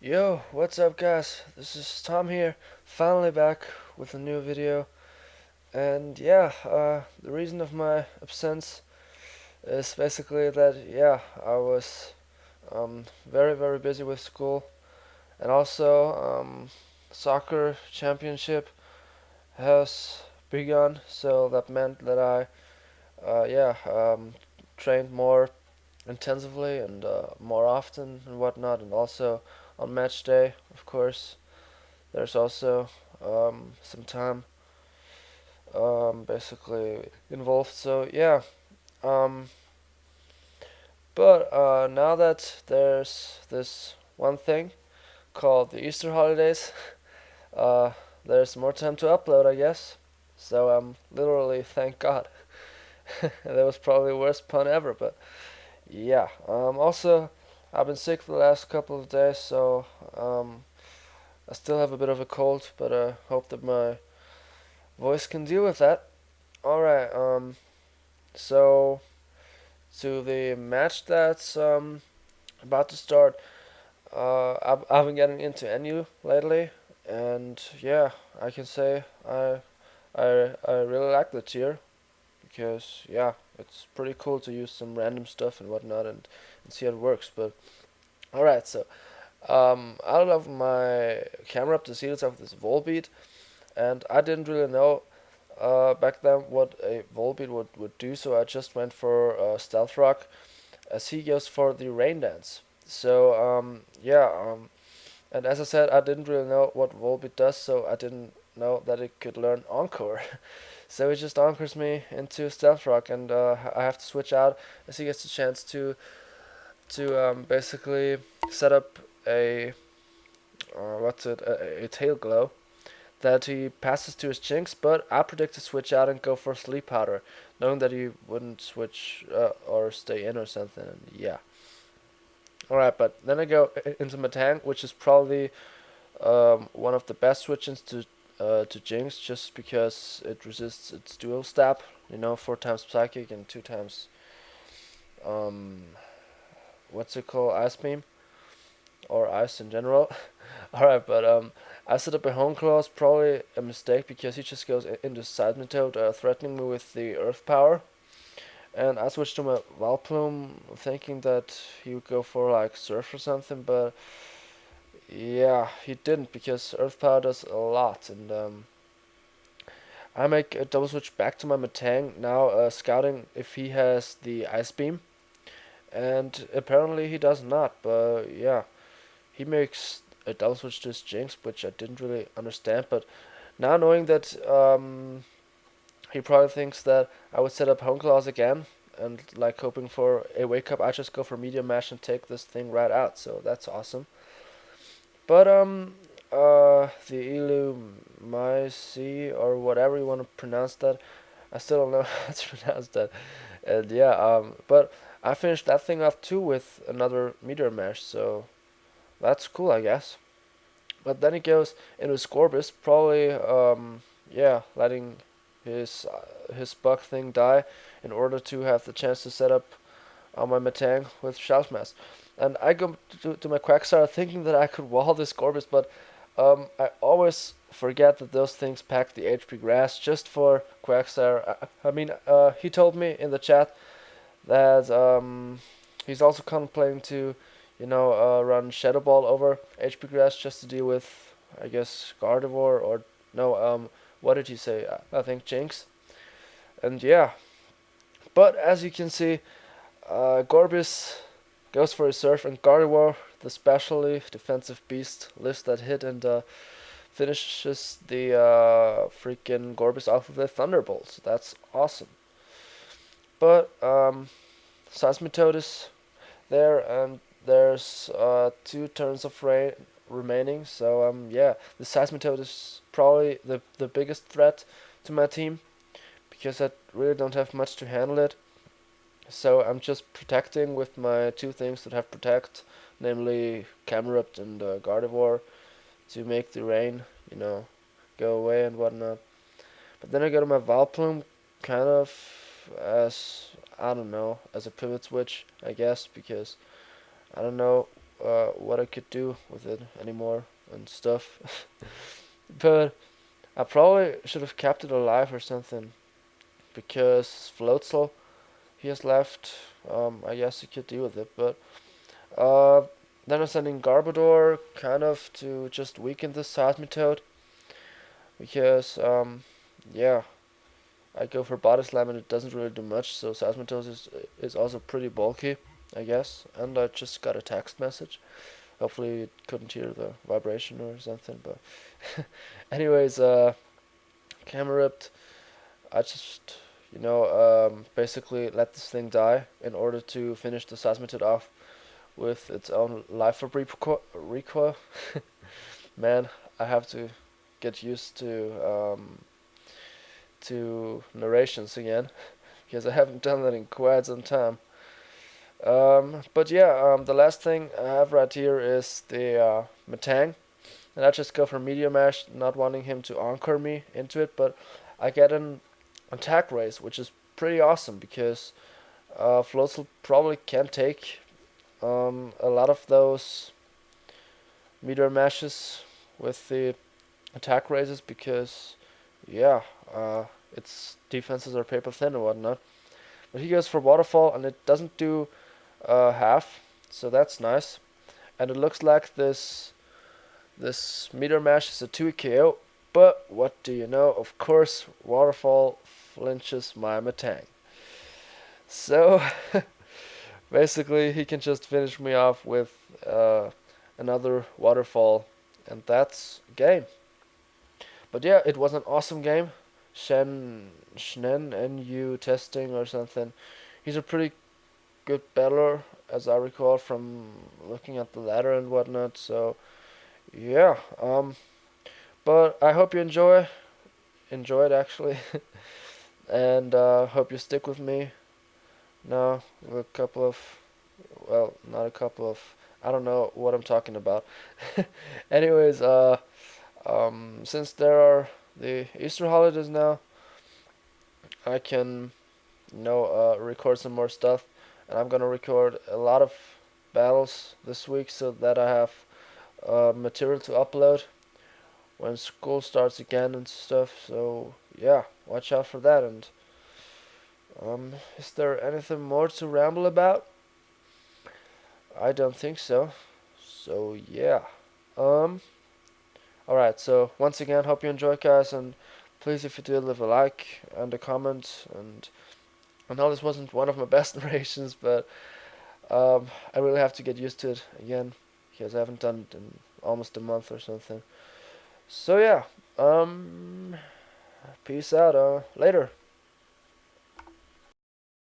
Yo, what's up guys? This is Tom here, finally back with a new video. And yeah, the reason of my absence is basically that, yeah, I was very busy with school. And also, soccer championship has begun, so that meant that I trained more intensively and more often and whatnot. And also on match day, of course. There's also some time basically involved. So yeah, um, but now that there's this one thing called the Easter holidays, uh, there's more time to upload, I guess. So literally, thank God. That was probably the worst pun ever, but yeah. Also, I've been sick for the last couple of days, so I still have a bit of a cold, but I hope that my voice can deal with that. Alright, so to the match that's about to start, I've been getting into NU lately, and yeah, I can say I really like the tier because yeah, it's pretty cool to use some random stuff and whatnot and see how it works. But alright, so I love my camera up to see itself with this Volbeat, and I didn't really know back then what a Volbeat would do, so I just went for Stealth Rock as he goes for the Rain Dance. So, and as I said, I didn't really know what Volbeat does, so I didn't know that it could learn Encore. So it just anchors me into Stealth Rock, and I have to switch out as he gets the chance to basically set up a a tail glow that he passes to his Jinx, but I predict to switch out and go for Sleep Powder, knowing that he wouldn't switch or stay in or something. And yeah. Alright, but then I go into Matang, which is probably one of the best switch-ins to Jinx, just because it resists its dual stab. You know, 4 times Psychic and 2 times um, what's it called, Ice Beam or Ice in general. Alright, but I set up a Home Claw, probably a mistake because he just goes into Seismic Toad, threatening me with the Earth Power. And I switched to my Valplume, thinking that he would go for like Surf or something, but yeah, he didn't because Earth Power does a lot. And I make a double switch back to my Matang, now scouting if he has the Ice Beam. And apparently he does not, but yeah, he makes a double switch to his Jinx, which I didn't really understand. But now knowing that he probably thinks that I would set up Home Claws again, and like hoping for a wake up, I just go for Medium Mash and take this thing right out. So that's awesome. But the Illumisi or whatever you want to pronounce that, I still don't know how to pronounce that. And yeah, but I finished that thing off too with another Meteor Mash, so that's cool, I guess. But then he goes into Scorbus, probably yeah, letting his bug thing die in order to have the chance to set up on my Metang with Shout Mass. And I go to my Quagsire thinking that I could wall this Scorbus, but I always forget that those things pack the HP grass just for Quagsire. I mean, he told me in the chat that he's also contemplating to, run Shadow Ball over HP grass just to deal with, I guess, Gardevoir or no, what did he say? I think Jinx. And yeah, but as you can see, Gorbis goes for a Surf, and Gardevoir, the specially defensive beast, lifts that hit and finishes the freaking Gorbis off with a Thunderbolt. So that's awesome. But Seismitoad is there, and there's 2 turns of rain remaining. So yeah, the Seismitoad is probably the biggest threat to my team because I really don't have much to handle it. So I'm just protecting with my 2 things that have protect, namely Camerupt and Gardevoir, to make the rain, go away and whatnot. But then I go to my Valplume, kind of as, I don't know, as a pivot switch, I guess, because I don't know what I could do with it anymore and stuff. But I probably should have kept it alive or something because Floatzel, he has left. I guess he could deal with it, but uh, then I'm sending Garbodor kind of to just weaken the Seismitoad because yeah, I go for Body Slam and it doesn't really do much. So Seismitoad is also pretty bulky, I guess. And I just got a text message. Hopefully it couldn't hear the vibration or something. But anyways, Camera I just basically let this thing die in order to finish the Seismitoad off with its own life of recoil. Man, I have to get used to narrations again because I haven't done that in quite some time. But yeah, the last thing I have right here is the Metang, and I just go for Meteor Mash, not wanting him to anchor me into it, but I get an attack raise, which is pretty awesome because Floatzel probably can take a lot of those Meteor Mashes with the attack raises because, yeah, its defenses are paper thin and whatnot. But he goes for Waterfall and it doesn't do half, so that's nice. And it looks like this Meteor Mash is a 2 KO, but what do you know? Of course, Waterfall flinches my Metang. So basically, he can just finish me off with another Waterfall, and that's game. But yeah, it was an awesome game. Shen NU testing or something. He's a pretty good battler, as I recall from looking at the ladder and whatnot. So yeah, but I hope you enjoyed actually, and hope you stick with me now with a couple of, well, not a couple of, I don't know what I'm talking about. Anyways, since there are the Easter holidays now, I can record some more stuff, and I'm gonna record a lot of battles this week so that I have material to upload when school starts again and stuff. So yeah, watch out for that. And is there anything more to ramble about? I don't think so. So yeah. Um. All right. So once again, hope you enjoy, guys, and please, if you do, leave a like and a comment. And I know this wasn't one of my best narrations, but I really have to get used to it again because I haven't done it in almost a month or something. So yeah, peace out. Later.